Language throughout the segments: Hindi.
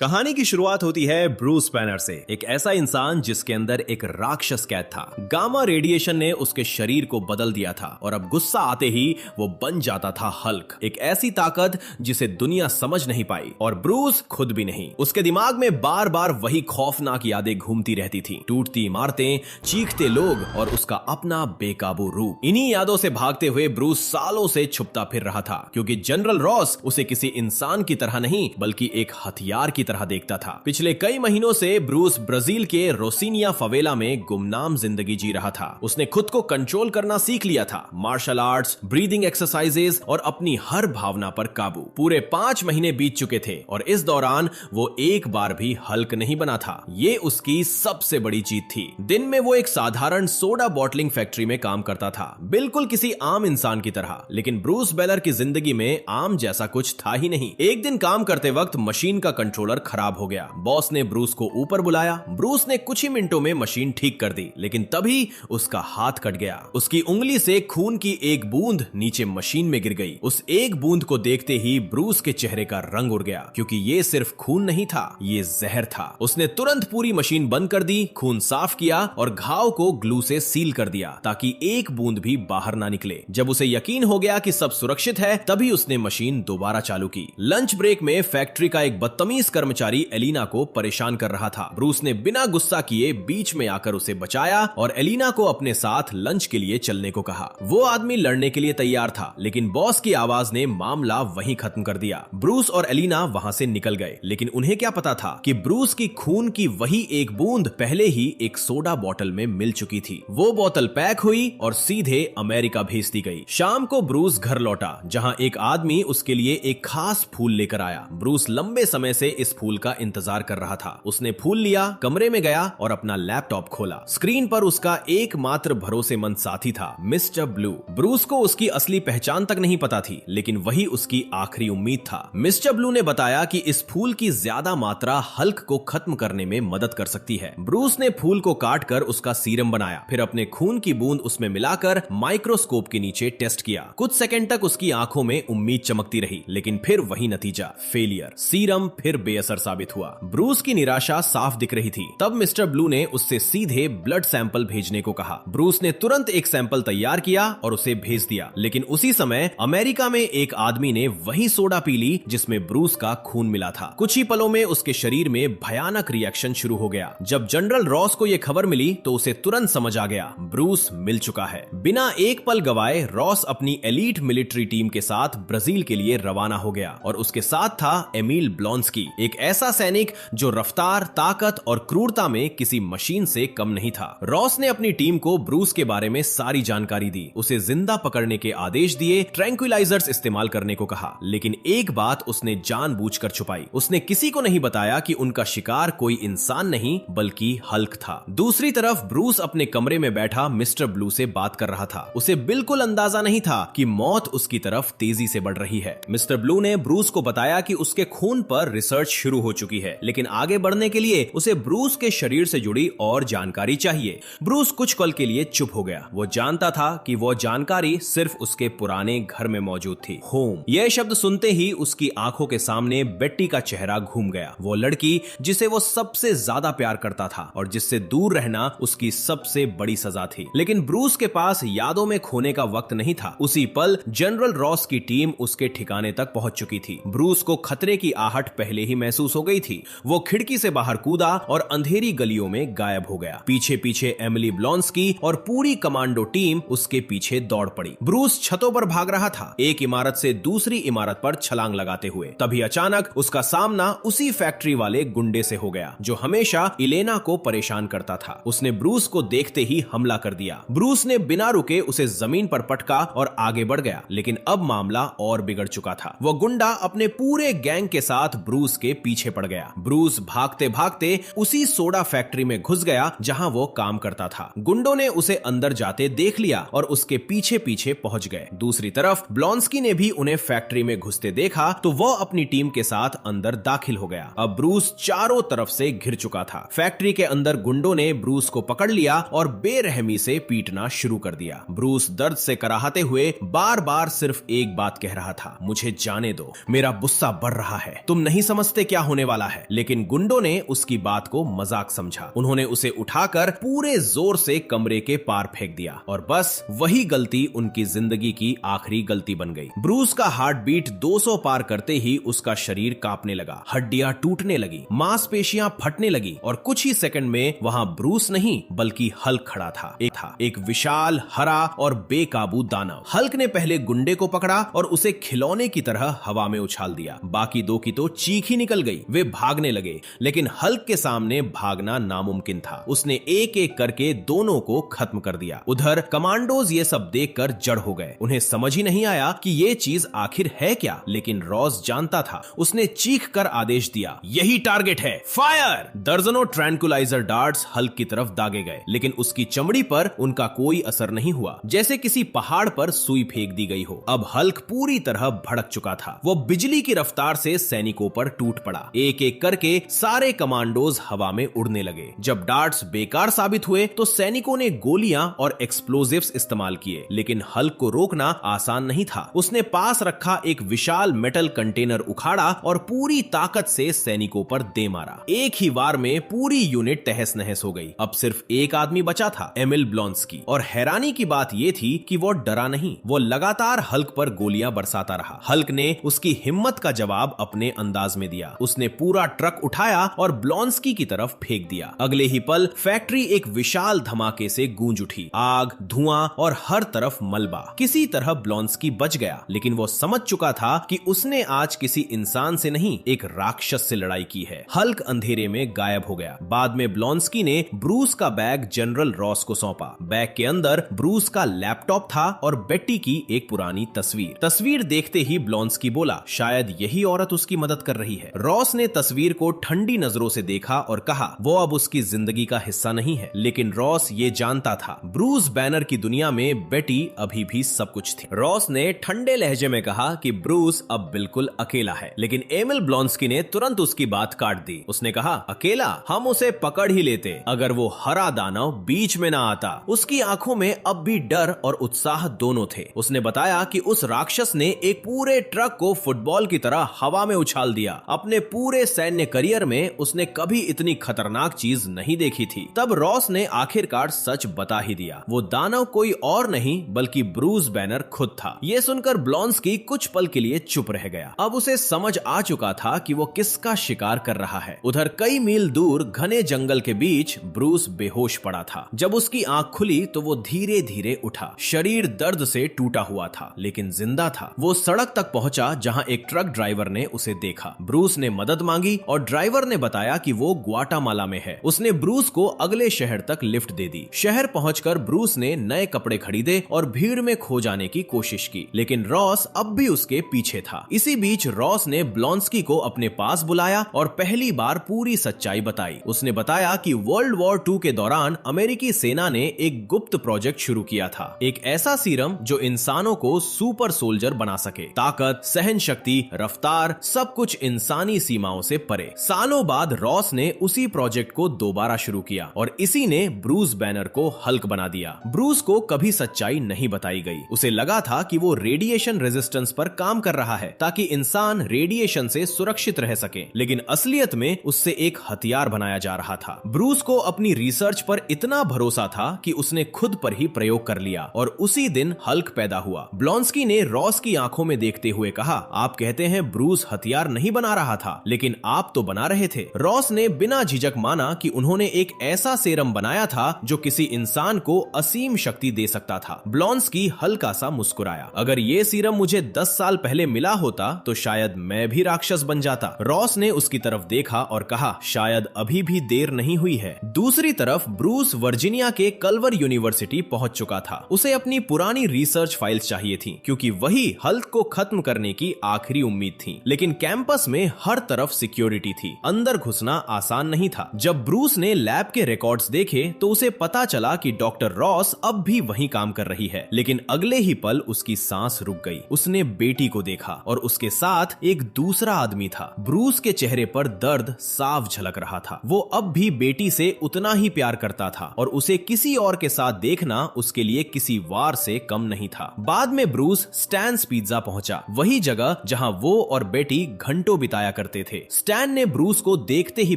कहानी की शुरुआत होती है ब्रूस बैनर से, एक ऐसा इंसान जिसके अंदर एक राक्षस कैद था। गामा रेडिएशन ने उसके शरीर को बदल दिया था और अब गुस्सा आते ही वो बन जाता था हल्क, एक ऐसी ताकत जिसे दुनिया समझ नहीं पाई और ब्रूस खुद भी नहीं। उसके दिमाग में बार बार वही खौफनाक यादें घूमती रहती थी, टूटती इमारतें, चीखते लोग और उसका अपना बेकाबू रूप। इन्हीं यादों से भागते हुए ब्रूस सालों से छुपता फिर रहा था, क्योंकि जनरल रॉस उसे किसी इंसान की तरह नहीं बल्कि एक हथियार की तरह देखता था। पिछले कई महीनों से ब्रूस ब्राजील के रोसिनिया फवेला में गुमनाम जिंदगी जी रहा था। उसने खुद को कंट्रोल करना सीख लिया था, मार्शल आर्ट्स, ब्रीदिंग एक्सरसाइजेस और अपनी हर भावना पर काबू। पूरे 5 महीने बीत चुके थे और इस दौरान वो एक बार भी हल्क नहीं बना था। ये उसकी सबसे बड़ी जीत थी। दिन में वो एक साधारण सोडा बॉटलिंग फैक्ट्री में काम करता था, बिल्कुल किसी आम इंसान की तरह। लेकिन ब्रूस बेलर की जिंदगी में आम जैसा कुछ था ही नहीं। एक दिन काम करते वक्त मशीन का कंट्रोलर खराब हो गया। बॉस ने ब्रूस को ऊपर बुलाया। ब्रूस ने कुछ ही मिनटों में मशीन ठीक कर दी, लेकिन तभी उसका हाथ कट गया। उसकी उंगली से खून की एक बूंद नीचे मशीन में गिर गई। उस एक बूंद को देखते ही ब्रूस के चेहरे का रंग उड़ गया, क्योंकि ये सिर्फ खून नहीं था, ये जहर था। उसने तुरंत पूरी मशीन बंद कर दी, खून साफ किया और घाव को ग्लू से सील कर दिया ताकि एक बूंद भी बाहर ना निकले। जब उसे यकीन हो गया कि सब सुरक्षित है, तभी उसने मशीन दोबारा चालू की। लंच ब्रेक में फैक्ट्री का एक बदतमीज कर्मचारी एलिना को परेशान कर रहा था। ब्रूस ने बिना गुस्सा किए बीच में आकर उसे बचाया और एलिना को अपने साथ लंच के लिए चलने को कहा। वो आदमी लड़ने के लिए तैयार था, लेकिन बॉस की आवाज ने मामला वहीं खत्म कर दिया। ब्रूस और एलिना वहां से निकल गए, लेकिन उन्हें क्या पता था कि ब्रूस की खून की वही एक बूंद पहले ही एक सोडा बोतल में मिल चुकी थी। वो बोतल पैक हुई और सीधे अमेरिका भेज दी गई। शाम को ब्रूस घर लौटा, जहां एक आदमी उसके लिए एक खास फूल लेकर आया। ब्रूस लंबे समय से इस फूल का इंतजार कर रहा था। उसने फूल लिया, कमरे में गया और अपना लैपटॉप खोला। स्क्रीन पर उसका एकमात्र भरोसेमंद साथी था, मिस्टर ब्लू। ब्रूस को उसकी असली पहचान तक नहीं पता थी, लेकिन वही उसकी आखिरी उम्मीद था। मिस्टर ब्लू ने बताया कि इस फूल की ज्यादा मात्रा हल्क को खत्म करने में मदद कर सकती है। ब्रूस ने फूल को काट कर उसका सीरम बनाया, फिर अपने खून की बूंद उसमें मिलाकर माइक्रोस्कोप के नीचे टेस्ट किया। कुछ सेकंड तक उसकी आंखों में उम्मीद चमकती रही, लेकिन फिर वही नतीजा, फेलियर। सीरम फिर बेअसर साबित हुआ। ब्रूस की निराशा साफ दिख रही थी। तब मिस्टर ब्लू ने उससे सीधे ब्लड सैंपल भेजने को कहा। ब्रूस ने तुरंत एक सैंपल तैयार किया और उसे भेज दिया, लेकिन उसी समय अमेरिका में एक आदमी ने वही सोडा पी ली जिसमें ब्रूस का खून मिला था। कुछ ही पलों में उसके शरीर में भयानक रिएक्शन शुरू हो गया। जब जनरल रॉस को यह खबर मिली तो उसे तुरंत समझ आ गया, ब्रूस मिल चुका है। बिना एक पल गवाए रॉस अपनी एलीट मिलिट्री टीम के साथ ब्राजील के लिए रवाना हो गया और उसके साथ था एमिल ब्लॉन्स्की, एक ऐसा सैनिक जो रफ्तार, ताकत और क्रूरता में किसी मशीन से कम नहीं था। रॉस ने अपनी टीम को ब्रूस के बारे में सारी जानकारी दी, उसे जिंदा पकड़ने के आदेश दिए, ट्रैंक्विलाइजर्स इस्तेमाल करने को कहा, लेकिन एक बात उसने जानबूझकर छुपाई। उसने किसी को नहीं बताया कि उनका शिकार कोई इंसान नहीं बल्कि हल्क था। दूसरी तरफ ब्रूस अपने कमरे में बैठा मिस्टर ब्लू से बात कर रहा था। उसे बिल्कुल अंदाजा नहीं था कि मौत उसकी तरफ तेजी से बढ़ रही है। मिस्टर ब्लू ने ब्रूस को बताया कि उसके खून पर रिसर्च शुरू हो चुकी है, लेकिन आगे बढ़ने के लिए उसे ब्रूस के शरीर से जुड़ी और जानकारी चाहिए। ब्रूस कुछ पल के लिए चुप हो गया। वो जानता था कि वो जानकारी सिर्फ उसके पुराने घर में मौजूद थी, होम। यह शब्द सुनते ही उसकी आंखों के सामने बेट्टी का चेहरा घूम गया, वो लड़की जिसे वो सबसे ज्यादा प्यार करता था और जिससे दूर रहना उसकी सबसे बड़ी सजा थी। लेकिन ब्रूस के पास यादों में खोने का वक्त नहीं था। उसी पल जनरल रॉस की टीम उसके ठिकाने तक पहुंच चुकी थी। ब्रूस को खतरे की आहट पहले ही महसूस हो गई थी। वो खिड़की से बाहर कूदा और अंधेरी गलियों में गायब हो गया। पीछे पीछे एमिली ब्लॉन्स्की और पूरी कमांडो टीम उसके पीछे दौड़ पड़ी। ब्रूस छतों पर भाग रहा था, एक इमारत से दूसरी इमारत पर छलांग लगाते हुए। तभी अचानक उसका सामना उसी फैक्ट्री वाले गुंडे से हो गया जो हमेशा इलेना को परेशान करता था। उसने ब्रूस को देखते ही हमला कर दिया। ब्रूस ने बिना रुके उसे जमीन पर पटका और आगे बढ़ गया, लेकिन अब मामला और बिगड़ चुका था। वो गुंडा अपने पूरे गैंग के साथ ब्रूस के पीछे पड़ गया। ब्रूस भागते भागते उसी सोडा फैक्ट्री में घुस गया जहां वो काम करता था। गुंडों ने उसे अंदर जाते देख लिया और उसके पीछे पीछे पहुंच गए। दूसरी तरफ ब्लॉन्स्की ने भी उन्हें फैक्ट्री में घुसते देखा तो वो अपनी टीम के साथ अंदर दाखिल हो गया। अब ब्रूस चारों तरफ से घिर चुका था। फैक्ट्री के अंदर गुंडों ने ब्रूस को पकड़ लिया और बेरहमी से पीटना शुरू कर दिया। ब्रूस दर्द से कराहते हुए बार बार सिर्फ एक बात कह रहा था, मुझे जाने दो, मेरा गुस्सा बढ़ रहा है। तुम नहीं समझते क्या होने वाला है, लेकिन गुंडों ने उसकी बात को मजाक समझा। उन्होंने उसे उठाकर पूरे जोर से कमरे के पार फेंक दिया और बस वही गलती उनकी जिंदगी की आखिरी गलती बन गई। ब्रूस का हार्ट बीट 200 पार करते ही उसका शरीर कांपने लगा, हड्डियां टूटने लगी, मांसपेशियां फटने लगी और कुछ ही सेकंड में वहां ब्रूस नहीं बल्कि हल्क खड़ा था। एक विशाल, हरा और बेकाबू दानव। हल्क ने पहले गुंडे को पकड़ा और उसे खिलौने की तरह हवा में उछाल दिया। बाकी दो की तो चीख ही निकल गई। वे भागने लगे, लेकिन हल्क के सामने भागना नामुमकिन था। उसने एक एक करके दोनों को खत्म कर दिया। उधर कमांडोज ये सब देखकर जड़ हो गए। उन्हें समझ ही नहीं आया कि ये चीज आखिर है क्या, लेकिन रॉस जानता था। उसने चीख कर आदेश दिया, यही टारगेट है, फायर! दर्जनों ट्रैंकुलाइजर डार्ट्स हल्क की तरफ दागे गए, लेकिन उसकी चमड़ी पर उनका कोई असर नहीं हुआ, जैसे किसी पहाड़ पर सुई फेंक दी गई हो। अब हल्क पूरी तरह भड़क चुका था। वो बिजली की रफ्तार से सैनिकों पर टूट पड़ा। एक एक करके सारे कमांडोज हवा में उड़ने लगे। जब डार्ट्स बेकार साबित हुए तो सैनिकों ने गोलियां और एक्सप्लोजिव्स इस्तेमाल किए, लेकिन हल्क को रोकना आसान नहीं था। उसने पास रखा एक विशाल मेटल कंटेनर उखाड़ा और पूरी ताकत से सैनिकों पर दे मारा। एक ही वार में पूरी यूनिट तहस नहस हो गई। अब सिर्फ एक आदमी बचा था, एमिल ब्लॉन्स्की। और हैरानी की बात यह थी कि वो डरा नहीं। वो लगातार हल्क पर गोलियां बरसाता रहा। हल्क ने उसकी हिम्मत का जवाब अपने अंदाज में दिया। उसने पूरा ट्रक उठाया और ब्लॉन्स्की की तरफ फेंक दिया। अगले ही पल फैक्ट्री एक विशाल धमाके से गूंज उठी। आग, धुआं और हर तरफ मलबा। किसी तरह ब्लॉन्स्की बच गया, लेकिन वो समझ चुका था कि उसने आज किसी इंसान से नहीं, एक राक्षस से लड़ाई की है। हल्क अंधेरे में गायब हो गया। बाद में ब्लॉन्स्की ने ब्रूस का बैग जनरल रॉस को सौंपा। बैग के अंदर ब्रूस का लैपटॉप था और बेट्टी की एक पुरानी तस्वीर देखते ही ब्लॉन्स्की बोला, शायद यही औरत उसकी मदद कर रही है। रॉस ने तस्वीर को ठंडी नजरों से देखा और कहा, वो अब उसकी जिंदगी का हिस्सा नहीं है। लेकिन रॉस ये जानता था, ब्रूस बैनर की दुनिया में बेटी अभी भी सब कुछ थी। रॉस ने ठंडे लहजे में कहा कि ब्रूस अब बिल्कुल अकेला है, लेकिन एमिल ब्लॉन्स्की ने तुरंत उसकी बात काट दी। उसने कहा, अकेला? हम उसे पकड़ ही लेते अगर वो हरा दानव बीच में ना आता। उसकी आंखों में अब भी डर और उत्साह दोनों थे। उसने बताया कि उस राक्षस ने एक पूरे ट्रक को फुटबॉल की तरह हवा में उछाल दिया। अपने पूरे सैन्य करियर में उसने कभी इतनी खतरनाक चीज नहीं देखी थी। तब रॉस ने आखिरकार सच बता ही दिया। वो दानव कोई और नहीं बल्कि ब्रूस बैनर खुद था। यह सुनकर ब्लॉन्स्की कुछ पल के लिए चुप रह गया। अब उसे समझ आ चुका था कि वो किसका शिकार कर रहा है। उधर कई मील दूर घने जंगल के बीच ब्रूस बेहोश पड़ा था। जब उसकी आंख खुली तो वो धीरे धीरे उठा। शरीर दर्द से टूटा हुआ था, लेकिन जिंदा था। वो सड़क तक पहुंचा जहां एक ट्रक ड्राइवर ने उसे देखा। ब्रूस ने मदद मांगी और ड्राइवर ने बताया कि वो ग्वाटामाला में है। उसने ब्रूस को अगले शहर तक लिफ्ट दे दी। शहर पहुंचकर ब्रूस ने नए कपड़े खरीदे और भीड़ में खो जाने की कोशिश की, लेकिन रॉस अब भी उसके पीछे था। इसी बीच रॉस ने ब्लॉन्स्की को अपने पास बुलाया और पहली बार पूरी सच्चाई बताई। उसने बताया कि वर्ल्ड वॉर 2 के दौरान अमेरिकी सेना ने एक गुप्त प्रोजेक्ट शुरू किया था। एक ऐसा सीरम जो इंसानों को सुपर सोल्जर बना सके। ताकत, सहन शक्ति, रफ्तार, सब कुछ इंसानी सीमाओं से परे। सालों बाद रॉस ने उसी प्रोजेक्ट को दोबारा शुरू किया और इसी ने ब्रूस बैनर को हल्क बना दिया। ब्रूस को कभी सच्चाई नहीं बताई गई। उसे लगा था कि वो रेडिएशन रेजिस्टेंस पर काम कर रहा है ताकि इंसान रेडिएशन से सुरक्षित रह सके, लेकिन असलियत में उससे एक हथियार बनाया जा रहा था। ब्रूस को अपनी रिसर्च पर इतना भरोसा था कि उसने खुद पर ही प्रयोग कर लिया और उसी दिन हल्क पैदा हुआ। ब्लॉन्स्की ने रॉस की आंखों में देखते हुए कहा, आप कहते हैं ब्रूस हथियार नहीं बना रहा था, लेकिन आप तो बना रहे थे। रॉस ने बिना झिझक माना कि उन्होंने एक ऐसा सेरम बनाया था जो किसी इंसान को असीम शक्ति दे सकता था। ब्लॉन्स्की हल्का सा मुस्कुराया, अगर ये सीरम मुझे 10 साल पहले मिला होता तो शायद मैं भी राक्षस बन जाता। रॉस ने उसकी तरफ देखा और कहा, शायद अभी भी देर नहीं हुई है। दूसरी तरफ ब्रूस वर्जीनिया के कल्वर यूनिवर्सिटी पहुंच चुका था। उसे अपनी पुरानी रिसर्च फाइल्स चाहिए थी, क्योंकि वही हल्क को खत्म करने की आखिरी उम्मीद थी। लेकिन कैंपस में हर तरफ सिक्योरिटी थी, अंदर घुसना आसान नहीं था। जब ब्रूस ने लैब के रिकॉर्ड्स देखे तो उसे पता चला कि डॉक्टर रॉस अब भी वहीं काम कर रही है, लेकिन अगले ही पल उसकी सांस रुक गई। उसने बेटी को देखा और उसके साथ एक दूसरा आदमी था। ब्रूस के चेहरे पर दर्द साफ झलक रहा था। वो अब भी बेटी से उतना ही प्यार करता था और उसे किसी और के साथ देखना उसके लिए किसी वार से कम नहीं था। बाद में ब्रूस स्टैन्स पिज्जा पहुंचा, वही जगह जहां वो और बेटी घंटों बिताया करते थे। स्टैन ने ब्रूस को देखते ही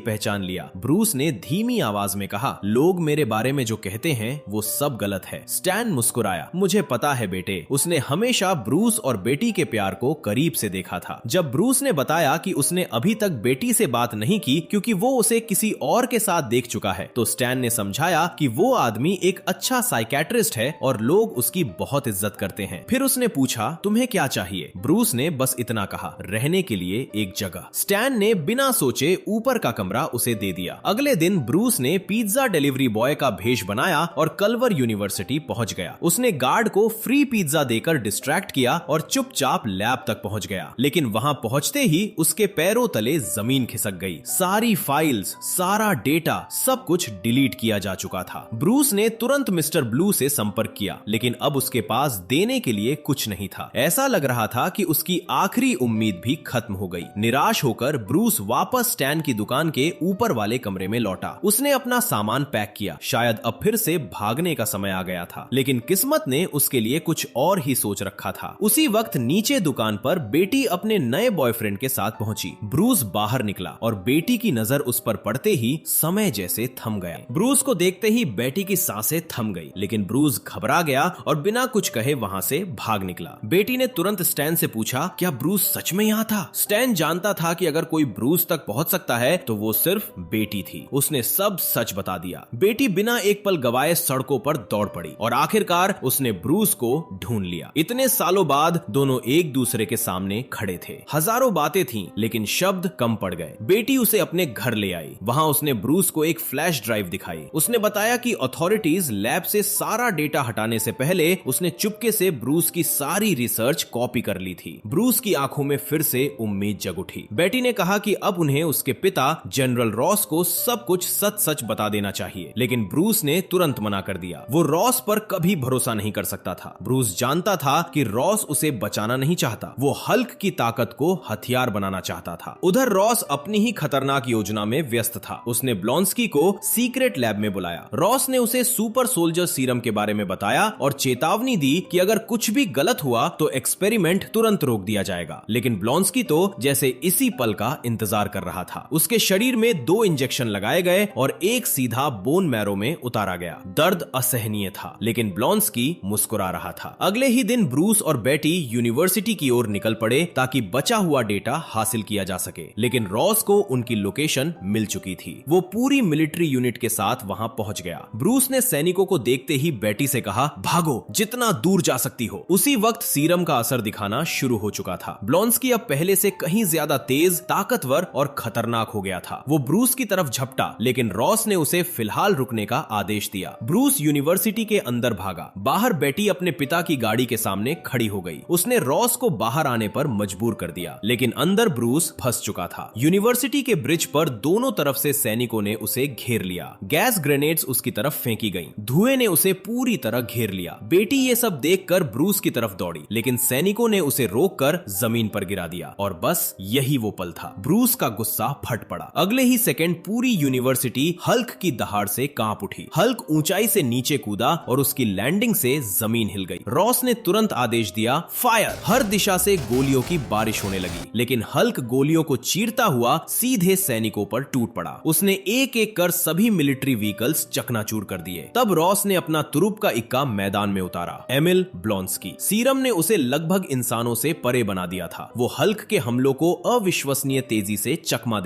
पहचान लिया। ब्रूस ने धीमी आवाज में कहा, लोग मेरे बारे में जो कहते हैं वो सब गलत है। स्टैन मुस्कुराया, मुझे पता है बेटे। उसने हमेशा ब्रूस और बेटी के प्यार को करीब से देखा था। जब ब्रूस ने बताया कि उसने अभी तक बेटी से बात नहीं की क्योंकि वो उसे किसी और के साथ देख चुका है, तो स्टैन ने समझाया कि वो आदमी एक अच्छा साइकेट्रिस्ट है और लोग उसकी बहुत इज्जत करते हैं। फिर उसने पूछा, तुम्हें क्या चाहिए? ब्रूस ने बस इतना कहा, रहने के लिए एक जगह। स्टैन ने बिना सोचे ऊपर का कमरा उसे दे दिया। अगले दिन ब्रूस ने पिज्जा डिलीवरी बॉय का भेष बनाया और कल्वर यूनिवर्सिटी पहुंच गया। उसने गार्ड को फ्री पिज्जा देकर डिस्ट्रैक्ट किया और चुपचाप लैब तक पहुंच गया। लेकिन वहां पहुंचते ही उसके पैरों तले जमीन खिसक गई। सारी फाइल्स, सारा डेटा, सब कुछ डिलीट किया जा चुका था। ब्रूस ने तुरंत मिस्टर ब्लू से संपर्क किया, लेकिन अब उसके पास देने के लिए कुछ नहीं था। ऐसा लग रहा था कि उसकी आखिरी उम्मीद भी खत्म हो गई। निराश होकर ब्रूस वापस स्टैन की दुकान के ऊपर वाले कमरे में लौटा। उसने अपना सामान पैक किया। शायद अब फिर से भागने का समय आ गया था, लेकिन किस्मत ने उसके लिए कुछ और ही सोच रखा था। उसी वक्त नीचे दुकान पर बेटी अपने नए बॉयफ्रेंड के साथ पहुंची। ब्रूस बाहर निकला और बेटी की नजर उस पर पड़ते ही समय जैसे थम गया। ब्रूस को देखते ही बेटी की सांसें थम गई, लेकिन ब्रूस घबरा गया और बिना कुछ कहे वहां से भाग निकला। बेटी ने तुरंत स्टैन से पूछा, क्या ब्रूस सच में यहाँ था? स्टैन जानता था कि अगर कोई ब्रूस तक पहुंच सकता है तो वो सिर्फ बेटी थी। उसने सब सच बता दिया। बेटी बिना एक पल गवाए सड़कों पर दौड़ पड़ी और आखिरकार उसने ब्रूस को ढूंढ लिया। इतने सालों बाद दोनों एक दूसरे के सामने खड़े थे। हजारों बातें थीं, लेकिन शब्द कम पड़ गए। बेटी उसे अपने घर ले आई। वहां उसने ब्रूस को एक फ्लैश ड्राइव दिखाई। उसने बताया कि अथॉरिटीज लैब से सारा डेटा हटाने से पहले उसने चुपके से ब्रूस की सारी रिसर्च कॉपी कर ली थी। ब्रूस की आंखों में फिर से उम्मीद जग उठी। बेटी ने कहा कि अब उन्हें उसके पिता जनरल रॉस को सब कुछ सच सच बता देना चाहिए, लेकिन ब्रूस ने तुरंत मना कर दिया। वो रॉस पर कभी भरोसा नहीं कर सकता था। ब्रूस जानता था कि रॉस उसे बचाना नहीं चाहता, वो हल्क की ताकत को हथियार बनाना चाहता था। उधर रॉस अपनी ही खतरनाक योजना में व्यस्त था। उसने ब्लॉन्स्की को सीक्रेट लैब में बुलाया। रॉस ने उसे सुपर सोल्जर सीरम के बारे में बताया और चेतावनी दी कि अगर कुछ भी गलत हुआ तो एक्सपेरिमेंट तुरंत रोक दिया जाएगा। लेकिन ब्लॉन्स्की तो जैसे इसी पल का इंतजार कर रहा था। उसके शरीर में 2 इंजेक्शन लगाए गए और एक सीधा बोन मैरो में उतारा गया। दर्द असहनीय था, लेकिन ब्लॉन्स्की मुस्कुरा रहा था। अगले ही दिन ब्रूस और बेटी यूनिवर्सिटी की ओर निकल पड़े ताकि बचा हुआ डेटा हासिल किया जा सके। लेकिन रॉस को उनकी लोकेशन मिल चुकी थी। वो पूरी मिलिट्री यूनिट के साथ वहां पहुंच गया। ब्रूस ने सैनिकों को देखते ही बेटी से कहा, भागो, जितना दूर जा सकती हो। उसी वक्त सीरम का असर दिखाना शुरू हो चुका था। ब्लॉन्स्की अब पहले से कहीं ज्यादा तेज, ताकतवर और खतरनाक हो गया था। वो ब्रूस की तरफ झपटा, लेकिन रॉस ने उसे फिलहाल रुकने का आदेश दिया। ब्रूस यूनिवर्सिटी के अंदर भागा। बाहर बेटी अपने पिता की गाड़ी के सामने खड़ी हो गई। उसने रॉस को बाहर आने पर मजबूर कर दिया, लेकिन अंदर ब्रूस फंस चुका था। यूनिवर्सिटी के ब्रिज पर दोनों तरफ से सैनिकों ने उसे घेर लिया। गैस ग्रेनेड्स उसकी तरफ फेंकी गईं। धुएं ने उसे पूरी तरह घेर लिया। बेटी ये सब देखकर ब्रूस की तरफ दौड़ी, लेकिन सैनिकों ने उसे रोककर जमीन पर गिरा दिया। और बस यही वो पल था। ब्रूस का गुस्सा फट पड़ा। अगले ही सेकंड पूरी यूनिवर्सिटी हल्क की दहाड़ से कांप उठी। हल्क ऊंचाई से नीचे कूदा और उसकी लैंडिंग से जमीन हिल गई। रॉस ने तुरंत आदेश दिया, फायर। हर दिशा से गोलियों की बारिश होने लगी, लेकिन हल्क गोलियों को चीरता हुआ सीधे सैनिकों पर टूट पड़ा। उसने एक एक कर सभी मिलिट्री व्हीकल्स चकनाचूर कर दिए। तब रॉस ने अपना तुरुप का इक्का मैदान में उतारा। एमिल ब्लॉन्स्की। सीरम ने उसे लगभग इंसानों से परे बना दिया था। वो हल्क के हमलों को अविश्वसनीय तेजी से चकमा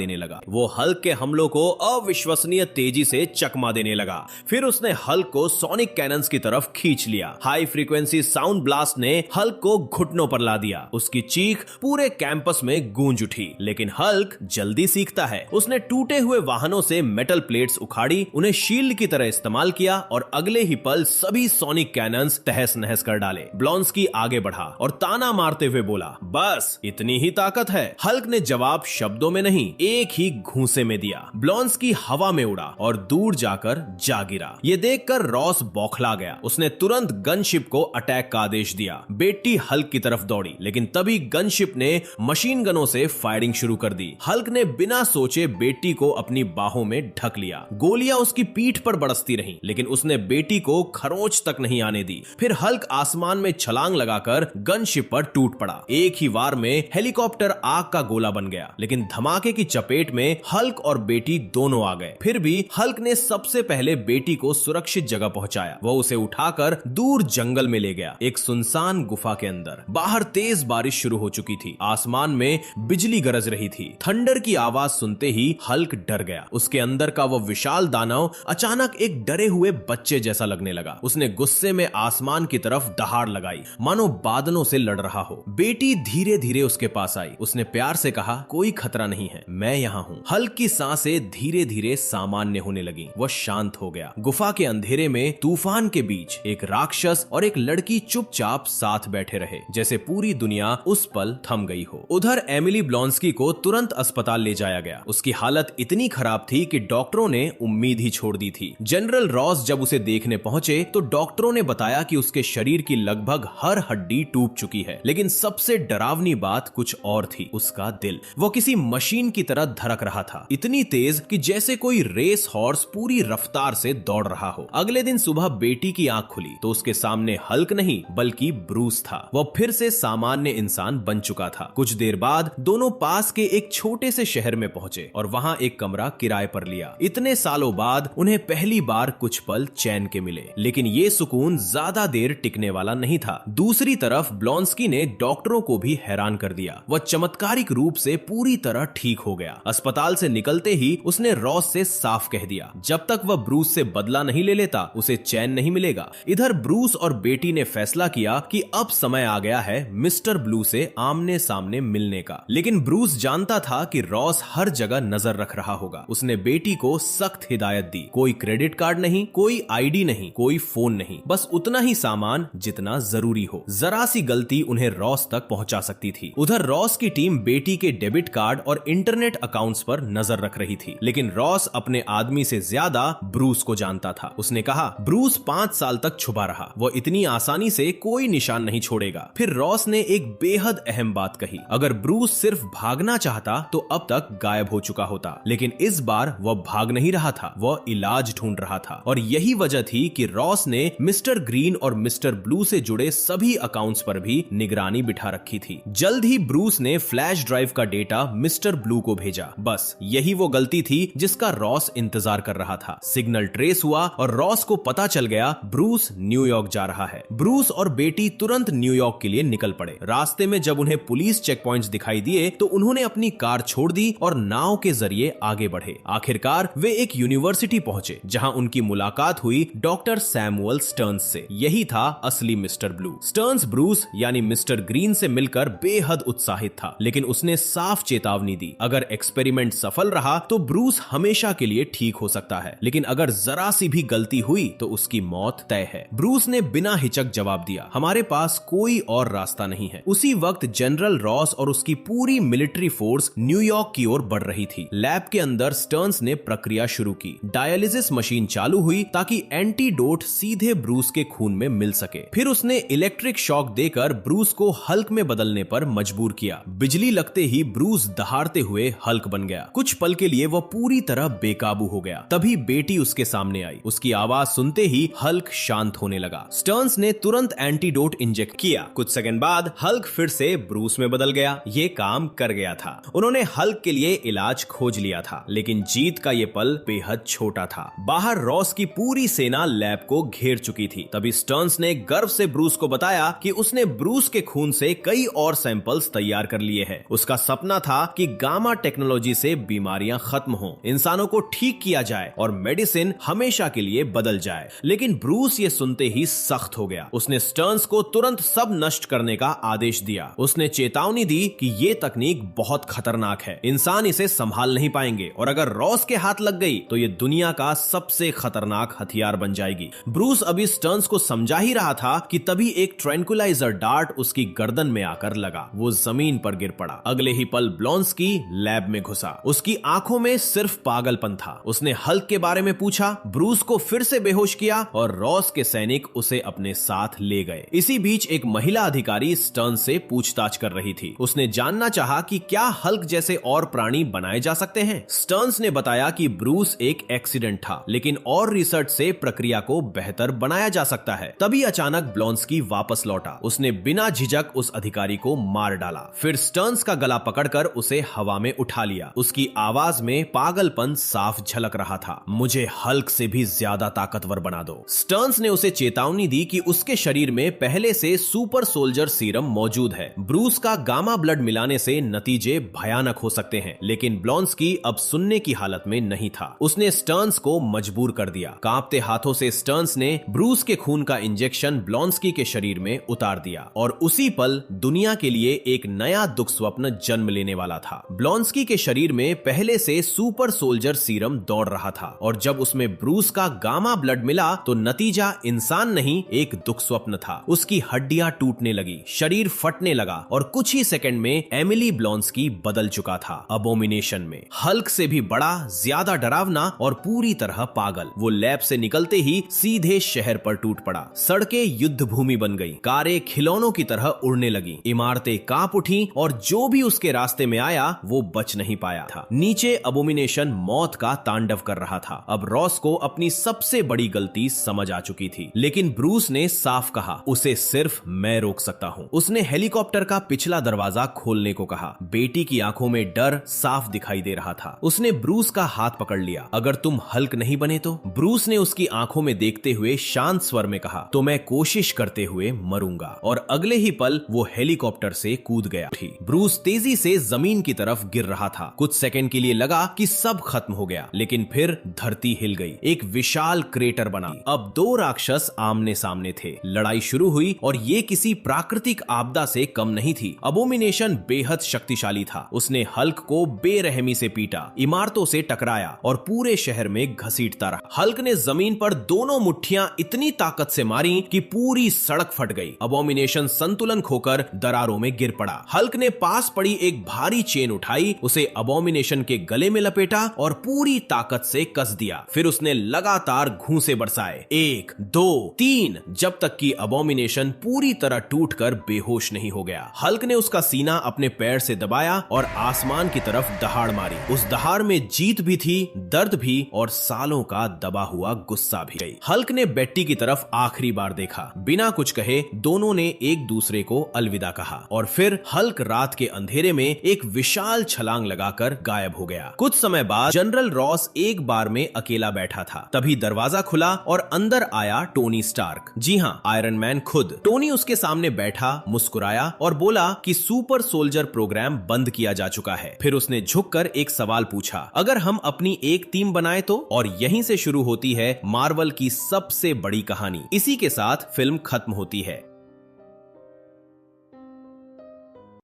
देने लगा। फिर उसने हल्क को सोनिक कैनन्स की तरफ खींच लिया। हाई फ्रीक्वेंसी साउंड ब्लास्ट ने हल्क को घुटनों पर ला दिया। उसकी चीख पूरे कैंपस में गूंज उठी। लेकिन हल्क जल्दी सीखता है। उसने टूटे हुए वाहनों से मेटल प्लेट्स उखाड़ी, उन्हें शील्ड की तरह इस्तेमाल किया और अगले ही पल सभी सोनिक कैनन्स तहस नहस कर डाले। ब्लॉन्स्की आगे बढ़ा और ताना मारते हुए बोला, बस इतनी ही ताकत है। हल्क ने जवाब शब्दों में नहीं, एक ही घूंसे में दिया। ब्लॉन्स्की हवा में उड़ा और दूर जाकर जा गिरा। ये देखकर रॉस बौखला गया। उसने तुरंत गनशिप को अटैक का आदेश दिया। बेटी हल्क की तरफ दौड़ी, लेकिन तभी गनशिप ने मशीन गनों से फायरिंग शुरू कर दी। हल्क ने बिना सोचे बेटी को अपनी बाहों में ढक लिया। गोलियां उसकी पीठ पर बरसती रहीं, लेकिन उसने बेटी को खरोंच तक नहीं आने दी। फिर हल्क आसमान में छलांग लगाकर गनशिप पर टूट पड़ा। एक ही वार में हेलीकॉप्टर आग का गोला गोला बन गया, लेकिन धमाके की चपेट में हल्क और बेटी दोनों आ गए। फिर भी हल्क ने सबसे पहले बेटी को सुरक्षित जगह पहुंचाया। वो उसे उठाकर दूर जंगल में ले गया, एक सुनसान गुफा के अंदर। बाहर तेज बारिश शुरू हो चुकी थी, आसमान में बिजली गरज रही थी। थंडर की आवाज सुनते ही हल्क डर गया। उसके अंदर का वो विशाल दानव अचानक एक डरे हुए बच्चे जैसा लगने लगा। उसने गुस्से में आसमान की तरफ दहाड़ लगाई, मानो बादलों से लड़ रहा हो। बेटी धीरे धीरे उसके पास आई। उसने प्यार से कहा, कोई खतरा नहीं है, मैं यहाँ हूँ। हल्क की सांसें धीरे धीरे सामान्य होने लगी। वह शांत हो गया। गुफा के अंधेरे में तूफान के बीच एक राक्षस और एक लड़की चुपचाप साथ बैठे रहे, जैसे पूरी दुनिया उस पल थम गई हो। उधर एमिली ब्लॉन्स्की को तुरंत अस्पताल ले जाया गया। उसकी हालत इतनी खराब थी कि डॉक्टरों ने उम्मीद ही छोड़ दी थी। जनरल रॉस जब उसे देखने पहुंचे तो डॉक्टरों ने बताया कि उसके शरीर की लगभग हर हड्डी टूट चुकी है, लेकिन सबसे डरावनी बात कुछ और थी, उसका दिल। वो किसी मशीन की तरह धड़क रहा था, इतनी तेज कि जैसे कोई रेस हॉर्स पूरी रफ्तार से दौड़ रहा हो। अगले दिन सुबह बेटी की आंख खुली तो उसके सामने हल्क नहीं बल्कि ब्रूस था। वो फिर से सामान्य इंसान बन चुका था। कुछ देर बाद दोनों पास के एक छोटे से शहर में पहुंचे और वहां एक कमरा किराए पर लिया। इतने सालों बाद उन्हें पहली बार कुछ पल चैन के मिले, लेकिन ये सुकून ज्यादा देर टिकने वाला नहीं था। दूसरी तरफ ब्लॉन्स्की ने डॉक्टरों को भी हैरान कर दिया। वह चमत्कारिक रूप से पूरी तरह ठीक हो गया। अस्पताल से निकलते ही उसने रॉस से साफ कह दिया, जब तक वह ब्रूस से बदला नहीं ले लेता उसे चैन नहीं मिलेगा। इधर ब्रूस और बेटी ने फैसला किया कि अब समय आ गया है मिस्टर ब्लू से आमने सामने मिलने का। लेकिन ब्रूस जानता था कि रॉस हर जगह नजर रख रहा होगा। उसने बेटी को सख्त हिदायत दी, कोई क्रेडिट कार्ड नहीं, कोई आईडी नहीं, कोई फोन नहीं, बस उतना ही सामान जितना जरूरी हो। जरा सी गलती उन्हें रॉस तक पहुंचा सकती थी। उधर रॉस की टीम बेटी के डेबिट कार्ड और इंटरनेट अकाउंट्स पर नजर रख रही थी, लेकिन रॉस अपने आदमी से ज्यादा ब्रूस को जानता था। उसने कहा, ब्रूस 5 साल तक छुपा रहा, वो इतनी आसानी से कोई निशान नहीं छोड़ेगा। फिर रॉस ने एक बेहद अहम बात कही, अगर ब्रूस सिर्फ भागना चाहता तो अब तक गायब हो चुका होता, लेकिन इस बार वह भाग नहीं रहा था, वह इलाज ढूंढ रहा था। और यही वजह थी कि रॉस ने मिस्टर ग्रीन और मिस्टर ब्लू से जुड़े सभी अकाउंट्स पर भी निगरानी बिठा रखी थी। जल्द ही ब्रूस ने फ्लैश ड्राइव का डेटा मिस्टर ब्लू को भेजा। बस यही वो गलती थी जिसका रॉस इंतजार कर रहा था। सिग्नल ट्रेस हुआ और रॉस को पता चल गया ब्रूस न्यूयॉर्क जा रहा है। ब्रूस और बेटी तुरंत न्यूयॉर्क के लिए निकल पड़े। रास्ते में जब उन्हें पुलिस चेक पॉइंट्स दिखाई दिए तो उन्होंने अपनी कार छोड़ दी और नाव के जरिए आगे बढ़े। आखिरकार वे एक यूनिवर्सिटी पहुंचे जहां उनकी मुलाकात हुई डॉक्टर सैमुअल स्टर्न्स से। यही था असली मिस्टर ब्लू। स्टर्न्स ब्रूस यानी मिस्टर ग्रीन से मिलकर बेहद उत्साहित था, लेकिन उसने साफ चेतावनी दी, अगर एक्सपेरिमेंट सफल रहा तो ब्रूस हमेशा के लिए ठीक हो सकता है, लेकिन अगर जरा सी भी गलती हुई तो उसकी मौत तय है। ब्रूस ने बिना हिचक जवाब दिया, हमारे पास कोई और रास्ता नहीं है। उसी वक्त जनरल रॉस और उसकी पूरी मिलिट्री फोर्स न्यूयॉर्क की ओर बढ़ रही थी। लैब के अंदर स्टर्न्स ने प्रक्रिया शुरू की। डायलिसिस मशीन चालू हुई ताकि एंटीडोट सीधे ब्रूस के खून में मिल सके। फिर उसने इलेक्ट्रिक शॉक देकर ब्रूस को हल्क में बदलने पर मजबूर किया। बिजली लगते ही ब्रूस दहाड़ते हुए हल्क बन गया। कुछ पल के लिए वह पूरी तरह बेकाबू हो गया। तभी बेटी उसके सामने आई। उसकी आवाज सुनते ही हल्क शांत होने लगा। स्टर्न्स ने तुरंत एंटीडोट इंजेक्ट किया। कुछ सेकंड बाद हल्क फिर से ब्रूस में बदल गया। ये काम कर गया था। उन्होंने हल्क के लिए इलाज खोज लिया था, लेकिन जीत का ये पल बेहद छोटा था। बाहर रॉस की पूरी सेना लैब को घेर चुकी थी। तभी स्टर्न्स ने गर्व से ब्रूस को बताया कि उसने ब्रूस के खून से कई और सैंपल्स तैयार कर लिए हैं। उसका सपना था कि गामा टेक्नोलॉजी से बीमारियां खत्म हों, इंसानों को ठीक किया जाए और मेडिसिन हमेशा के लिए बदल जाए। लेकिन ब्रूस ये सुनते ही सख्त हो गया। उसने स्टर्न्स को तुरंत सब नष्ट करने का आदेश दिया। उसने चेतावनी दी कि ये तकनीक बहुत खतरनाक है, इंसान इसे संभाल नहीं पाएंगे और अगर रॉस के हाथ लग गई तो ये दुनिया का सबसे खतरनाक हथियार बन जाएगी। ब्रूस अभी स्टर्न्स को समझा ही रहा था कि तभी एक ट्रैंक्विलाइजर डार्ट उसकी गर्दन में आकर लगा। वो जमीन पर गिर पड़ा। अगले ही पल ब्लॉन्स्की लैब में घुसा। उसकी आंखों में सिर्फ पागलपन था। उसने हल्क के बारे में पूछा, ब्रूस को फिर से बेहोश किया और रॉस के सैनिक उसे अपने साथ ले गए। इसी बीच एक महिला अधिकारी स्टर्न्स से पूछताछ कर रही थी। उसने जानना चाहा कि क्या हल्क जैसे और प्राणी बनाए जा सकते हैं। स्टर्न्स ने बताया कि ब्रूस एक एक्सीडेंट था, लेकिन और रिसर्च से प्रक्रिया को बेहतर बनाया जा सकता है। तभी अचानक ब्लॉन्स्की वापस लौटा। उसने बिना झिझक उस अधिकारी को मार डाला। फिर स्टर्न्स का गला गला पकड़कर उसे हवा में उठा लिया। उसकी आवाज में पागलपन साफ झलक रहा था। मुझे हल्क से भी ज्यादा ताकतवर बना दो। स्टर्न्स ने उसे चेतावनी दी कि उसके शरीर में पहले से सुपर सोल्जर सीरम मौजूद है। ब्रूस का गामा ब्लड मिलाने से नतीजे भयानक हो सकते हैं, लेकिन ब्लॉन्स्की अब सुनने की हालत में नहीं था। उसने स्टर्न्स को मजबूर कर दिया। कांपते हाथों से स्टर्न्स ने ब्रूस के खून का इंजेक्शन ब्लॉन्स्की के शरीर में उतार दिया और उसी पल दुनिया के लिए एक नया दुख स्वप्न जन्म लेने वाला था। ब्लॉन्स्की के शरीर में पहले से सुपर सोल्जर सीरम दौड़ रहा था और जब उसमें ब्रूस का गामा ब्लड मिला तो नतीजा इंसान नहीं, एक दुख स्वप्न था। उसकी हड्डियां टूटने लगी, शरीर फटने लगा और कुछ ही सेकंड में एमिली ब्लॉन्स्की बदल चुका था अबोमिनेशन में। हल्क से भी बड़ा, ज्यादा डरावना और पूरी तरह पागल। वो लैब से निकलते ही सीधे शहर पर टूट पड़ा। सड़कें युद्ध भूमि बन गई, कारें खिलौनों की तरह उड़ने लगी, इमारतें कांप उठी और जो भी उसके रास्ते में आया वो बच नहीं पाया था। नीचे अबोमिनेशन मौत का तांडव कर रहा था। अब रॉस को अपनी सबसे बड़ी गलती समझ आ चुकी थी, लेकिन ब्रूस ने साफ कहा, उसे सिर्फ मैं रोक सकता हूं। उसने हेलीकॉप्टर का पिछला दरवाजा खोलने को कहा। बेटी की आंखों में डर साफ दिखाई दे रहा था। उसने ब्रूस का हाथ पकड़ लिया। अगर तुम हल्क नहीं बने तो? ब्रूस ने उसकी आंखों में देखते हुए शांत स्वर में कहा, तो मैं कोशिश करते हुए मरूंगा। और अगले ही पल वो हेलीकॉप्टर से कूद गया। ब्रूस तेजी से जमीन की तरफ गिर रहा था। कुछ सेकंड के लिए लगा कि सब खत्म हो गया, लेकिन फिर धरती हिल गई। एक विशाल क्रेटर बना। अब दो राक्षस आमने सामने थे। लड़ाई शुरू हुई और ये किसी प्राकृतिक आपदा से कम नहीं थी। अबोमिनेशन बेहद शक्तिशाली था। उसने हल्क को बेरहमी से पीटा, इमारतों से टकराया और पूरे शहर में घसीटता रहा। हल्क ने जमीन पर दोनों मुट्ठियां इतनी ताकत से मारी कि पूरी सड़क फट गई। अबोमिनेशन संतुलन खोकर दरारों में गिर पड़ा। हल्क ने पास पड़ी एक भारी चेन उठाई, उसे अबोमिनेशन के गले में लपेटा और पूरी ताकत से कस दिया। फिर उसने लगातार घूंसे बरसाए, 1, 2, 3, जब तक कि अबोमिनेशन पूरी तरह टूटकर बेहोश नहीं हो गया। हल्क ने उसका सीना अपने पैर से दबाया और आसमान की तरफ दहाड़ मारी। उस दहाड़ में जीत भी थी, दर्द भी और सालों का दबा हुआ गुस्सा भी। हल्क ने बेट्टी की तरफ आखिरी बार देखा। बिना कुछ कहे दोनों ने एक दूसरे को अलविदा कहा और फिर हल्क रात के अंधेरे में एक विशाल छलांग लगाकर गायब हो गया। कुछ समय बाद जनरल रॉस एक बार में अकेला बैठा था। तभी दरवाजा खुला और अंदर आया टोनी स्टार्क। जी हाँ, आयरन मैन खुद। टोनी उसके सामने बैठा, मुस्कुराया और बोला कि सुपर सोल्जर प्रोग्राम बंद किया जा चुका है। फिर उसने झुककर एक सवाल पूछा, अगर हम अपनी एक टीम बनाए तो? और यहीं से शुरू होती है मार्वल की सबसे बड़ी कहानी। इसी के साथ फिल्म खत्म होती है।